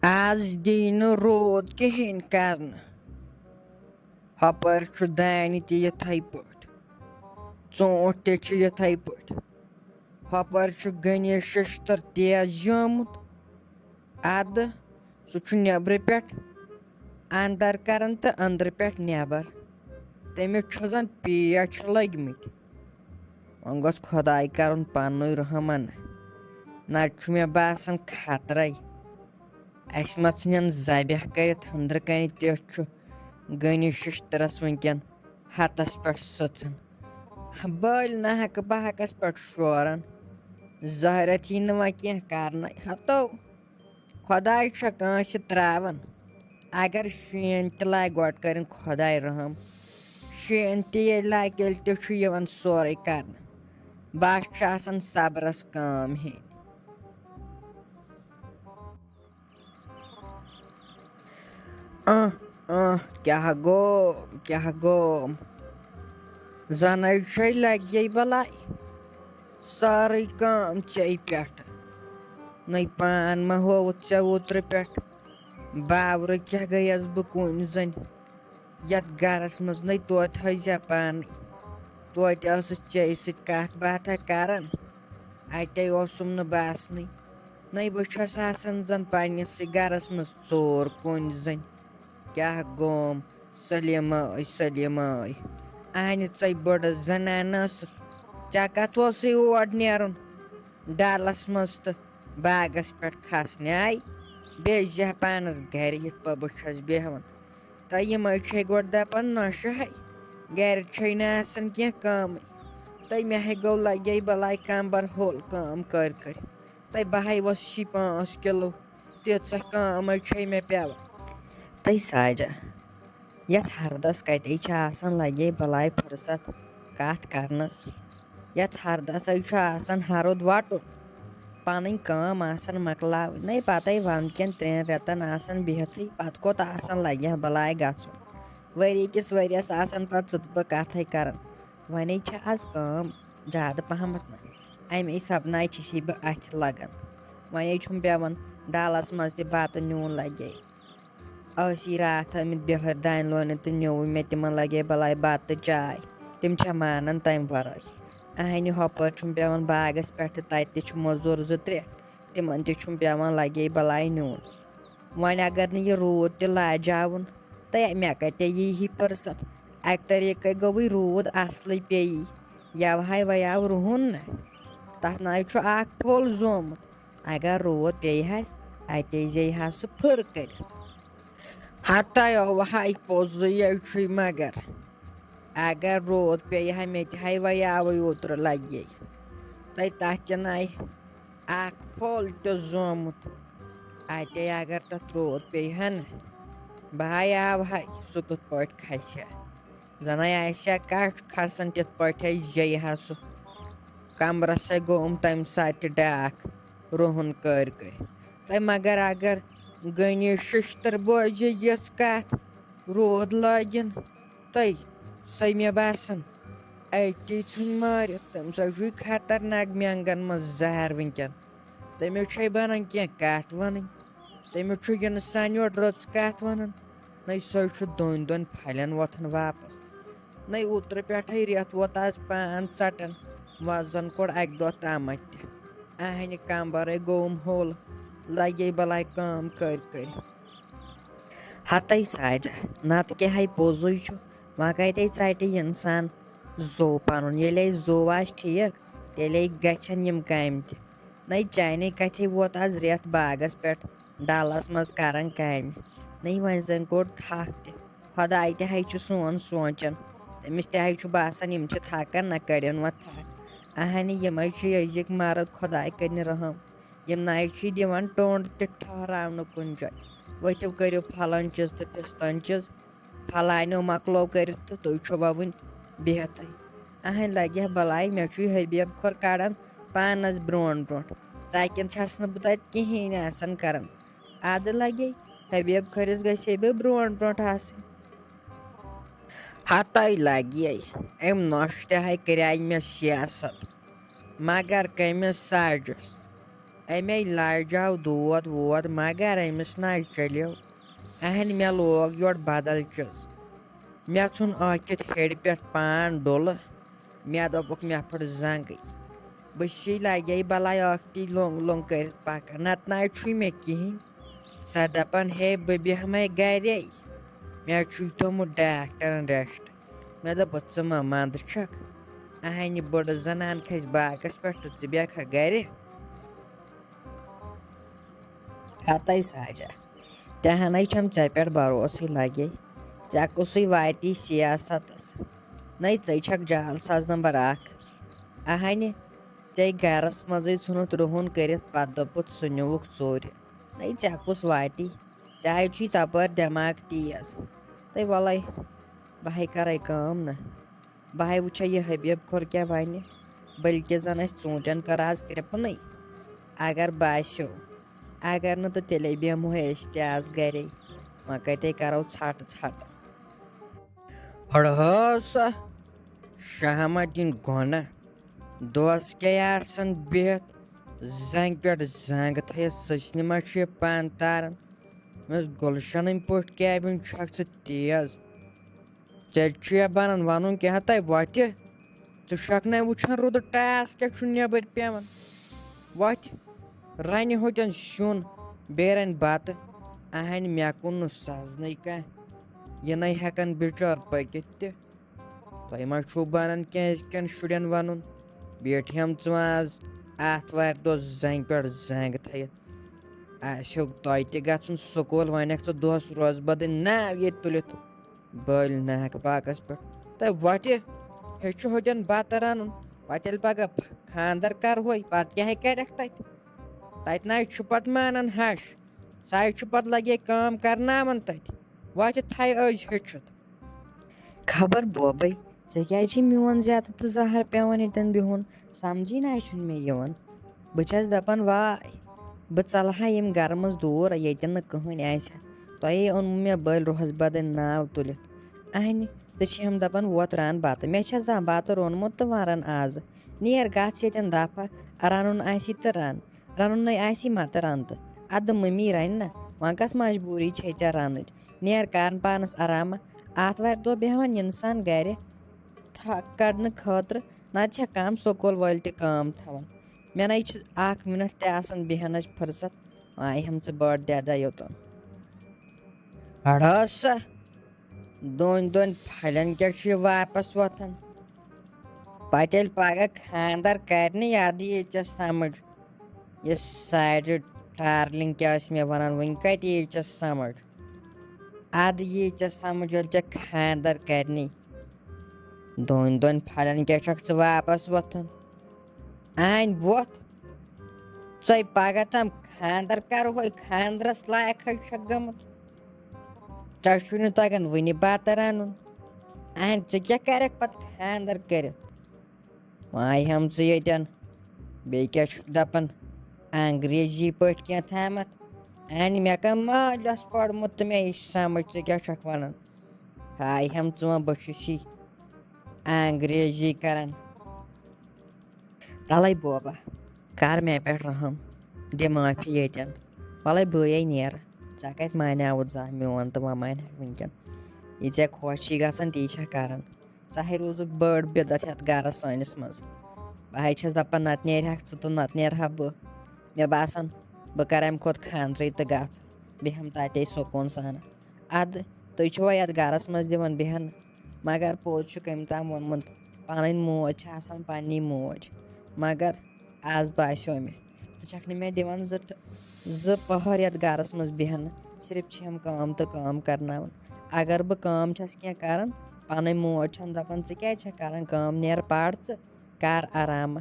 आज दिन रोद कहेन करन हपर दानि ते यथाई पट चोट ते यथाई पट हपर गणेश शस्त्र तेज जोमुत अद सह नेब्र पे अंदर करन तो अंदर पे नेबर तमिस जन पेट लगमित वह गोस खुदाई करन पन रहमन नत मे बासान खतरे अस मा इन जबह कर अंदर कन तथ गणेश शस्त्रस वनकन हथस पे सचन बल ना हक बह हकस पे शोरन जहरत यी वह कह कर हतो खुदाई कांस त्रावन अगर शीन त लाग गोट कर खुदाई रहम शीन ते लाग तेल सोरे कर बस सब्रस काम हेन क्या गोम जन लगे बलाई सारे काम चे पे न पान मा होवत ऐ ओत्र पे बावर क्या गयस बह कुन जन यथ गरस मज न तोत हजा पान तोत चे सत बात करन अते ओसुम न बासन न बस जन पन्नस गरस मज चोर कुन जन क्या गोम सलीम अहन ऐ बड़ जनान चे कत ओर नेरन डालस मज तो बागस पे खसने आई बेह पानस गर ये बस बेहान तो यम गो दपान नश है गर कह कम तो मे गो लगे बलाई कंबर होल काम कर तो बह वसी 5 किलो तीच कम मे पे तई साजा यथ हरदस कत लगे बलाई फुर्सत कत करनस यथ हरदस हरुद वटुन पन कम मकलाव न पत वन कन 3 रेतन बिहत पत कोत लगे बलाई गुन वरी किस वरियस पे बह कथ कर वन आज कम ज्यादा पहमत अमे सपना बह अथ लगन वन पेवन डालस मज बत न्यून लगे रात आमित बिहर दानि लोन तो न्यू मे तिमन लगे बलाई बत चाय तिम मानन तम वर अहन हपर पेवन बागस पे तत मजूर 2-3 तिमन पेवन लगे बलाई न्यून वन अगर न यह रूद त लाजावन तो मे कत यी फुर्सत अक तरीक गो रूद असल पे यवह वह आव रुहन न तथ ना फुल जोमुत अगर रूद पे अत जे सह फुर कर हत वह पोज मगर अगर रोद पे मे वह आव ओत्र लगे तो तथ नाय फुल तोमुत अत अगर तथ रोद पे न बह आव सह कत पे खस जन आ कट खसान तिथ पे जे सह कमरस गोम तम सात डाक रुहन कर तो मगर अगर गणेश शस्त्र बोज यस कत रोद लगन तो सह मे बासान अति इन मार तम सह खतरनाक मेंगन मज जहर वनकन तमिस बन कह कत वन तमिस सन योर रच कत वन न सह दोन फलन वोथन वापस न ओत्र पे रेत वोत आज पान चटन वजन कोड़ अक दह तमत अहन कंबर गोम होल लगे बलाई काम कर हत साजा नत क्या पोजु वह कत ट इंसान जो पन ये जो आज ठीक तेल गम काम न चाने कथ वोत आज रेत बागस पे डालस मज कर काम न वन जन कोड़ थक तुदाई तह सोन सोचन तमिस तह बासान थकन न कड़न वह थक अहन यम यजिक मर्द खुदाई कर रहम यम नाय दिवान टोंड त ठहरावन कुन जाय वथिव करियो फलन चीज तो पिस्तन चीज फलानो मकलो कर तो तुम वन बिहत अहन लगे बलाई मे हबीब खोर कड़ान पानस ब्रोन ब्रोट चकन बह तत कहें कर अद लगे हबीब खोरिस गे बह ब्रोन ब्रोट हत लगे अम नोश तह कर मे सियासत मगर कमिस साजस अमे लाजाव दोद वोद मगर अमिस ना चलो अहन मे लोग योर बदल चीज मे ुन अकित हेड़ पे पान डोल मे दोपुक मे फुट जंग बसी लगे बलाय अख्ती लोंग लोंग कर पक नत ना मे कहें सा दपान हे बह बेहमे गे मे थोमुत डाक्टरन रेस्ट मे दोप मा मंद छक अहन बड़ जनान खस बागस पे तो च बेख गर हत साजा तहन छम ऐ पे भरोस लगे ऐ कुस वाती सियासतस नई छक जाल साज नंबर 1 अहन ऐ गरस मज ुनत रुहन कर पत दोपुत सह नुक चोर नई ऐ कुस वाती ऐ तपर दिमाग तेज तो वल बह कर कम ना बह वुचा यह हबीब खोर क्या वन बल्कि जन ूटन कर आज कृपन अगर बासो अगर न तो तेल बेमो आज गर वह कते करो छट छट हड़सा शहमतिन गोना दोस क्या बिहत जंग पे जंग थ सचन मा पान तारन मस गुलशन पट कैबिन छक तेज ऐ बनान वन क्या तय वत छक ना वुचान रुद टास क्या नबर पेवन वत रन होतन सुन बे रन बत अहन मे कुन सजन कह यह न हेकन बिचार पकत तुम मा बनान कन शुरन वन बेठम आज आतवार दो जंग पे जंग थो तुम तुन स्कूल वनक दोस रोज बद नाव ये तुलित बल नाक बाकस पे तो वत हेचु होतन बत रन पे पगह खानदर कर हो पत क्या कर तत ना पत मानन हश सा पत लगे काम करनावन तत वत थ हेचुत खबर बोबे क्या मोन ज्यादा तो जहर पेवन यन बिहुन समझी ना मे बस दपान वाय बह चलहा यम गर मज दूर यन कहन तुम ओन मे बल रोहस बद नाव तुलित अहन तो दपान वोत रान बत मे जा बत रोनमुत तो वह रन आज नेर गथ यन दफा रनुन तो रन रनुन आसी मत रन तो अद मम्मी रन ना वह कस मजबूरी ऐ रन नेर कर पानस आराम आतवार दो बेहन इंसान गर कड़न खतर नत काम स्कूल वाल काम थवन मे न अख मिनट तन बेहन फुर्सत आय हम बड़ दादा योतन अड़सा दोन दोन फलन क्या वापस वोथन पे पगह खानदर कर अद ये समझ यह साइड टार्लिंग क्या मे वन वन कत समझ अद ये समझ ये खानदर कर दोन दोन फलन क्या वापस वोथन अहन वोथ पगह तम खानदर कर खानदरस लायक गमुत तुम तगन वन बत रन अहन क्या कर पत खानदर कर आय हम यन बे क्या दपान अंग्रेजी पे क्या थामत अहन मे कह मालस पड़मुत तो मे समझ क्या वन हाय हम बहुसी अंग्रेजी करान तले बोबा कर मे पे रहम दि माफी यन वल बे नेर कत मानवत जा मोन तो वह मान वनकन यह खुश गसान ती कर चाहे रोजुक बड़ बिदत ये गरस सनिस मज बह दपान नत नेरह तो नत नेरहा बह मे बासान बह कर अम खुद खानद्र तो गच बेहम तते सुकून सान अद तुम ये गरस मज दिवन बेहन मगर पोज कम तम वोनमुत पन मोज पन्नी मोज मगर आज बासो मे क मे दिवन पहर ये गरस मज बेहन सिर्फ हम काम तो काम करना अगर बह काम क्या कर पन मोज दपान क्या कर काम नेर पढ़ कर आराम